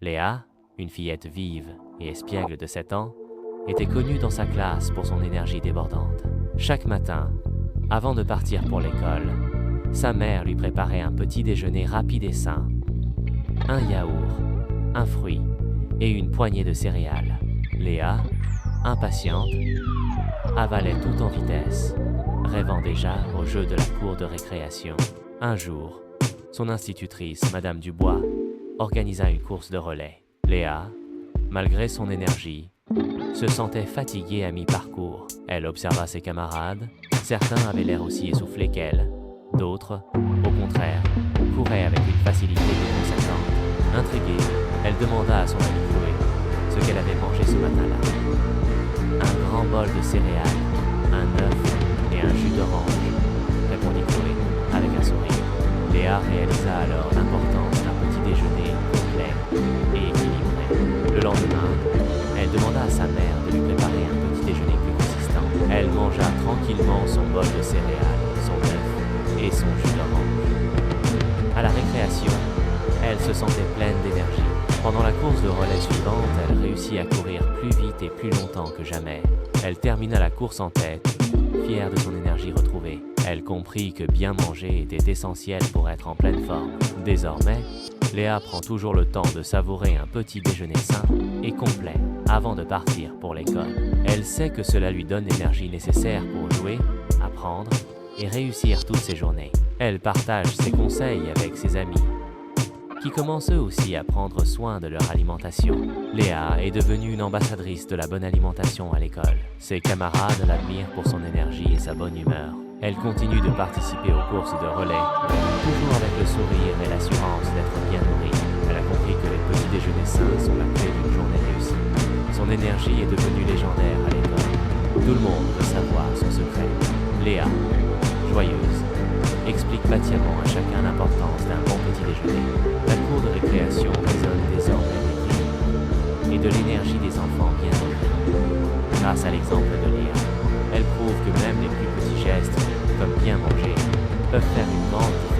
Léa, une fillette vive et espiègle de 7 ans, était connue dans sa classe pour son énergie débordante. Chaque matin, avant de partir pour l'école, sa mère lui préparait un petit déjeuner rapide et sain. Un yaourt, un fruit et une poignée de céréales. Léa, impatiente, avalait tout en vitesse, rêvant déjà au jeu de la cour de récréation. Un jour, son institutrice, Madame Dubois, organisa une course de relais. Léa, malgré son énergie, se sentait fatiguée à mi-parcours. Elle observa ses camarades. Certains avaient l'air aussi essoufflés qu'elle. D'autres, au contraire, couraient avec une facilité déconcertante. Intriguée, elle demanda à son amie Chloé ce qu'elle avait mangé ce matin-là. Un grand bol de céréales, un œuf et un jus d'orange, répondit Chloé avec un sourire. Léa réalisa alors l'importance d'un petit déjeuner complet et équilibré. Le lendemain, elle demanda à sa mère de lui préparer un petit déjeuner plus consistant. Elle mangea tranquillement son bol de céréales, son œuf et son jus d'orange. À la récréation, elle se sentait pleine d'énergie. Pendant la course de relais suivante, elle réussit à courir plus vite et plus longtemps que jamais. Elle termina la course en tête, fière de son énergie retrouvée. Elle comprit que bien manger était essentiel pour être en pleine forme. Désormais, Léa prend toujours le temps de savourer un petit déjeuner sain et complet avant de partir pour l'école. Elle sait que cela lui donne l'énergie nécessaire pour jouer, apprendre et réussir toutes ses journées. Elle partage ses conseils avec ses amis, qui commencent eux aussi à prendre soin de leur alimentation. Léa est devenue une ambassadrice de la bonne alimentation à l'école. Ses camarades l'admirent pour son énergie et sa bonne humeur. Elle continue de participer aux courses de relais, toujours avec le sourire et l'assurance d'être bien nourrie. Elle a compris que les petits déjeuners sains sont la clé d'une journée réussie. Son énergie est devenue légendaire à l'école. Tout le monde veut savoir son secret. Léa, joyeuse, explique patiemment à chacun l'importance d'un bon petit déjeuner. La cour de récréation résonne désormais des cris et de l'énergie des enfants bien nourris. Grâce à l'exemple de Léa, elle prouve que même les plus petits gestes, comme bien manger, peuvent faire une grande différence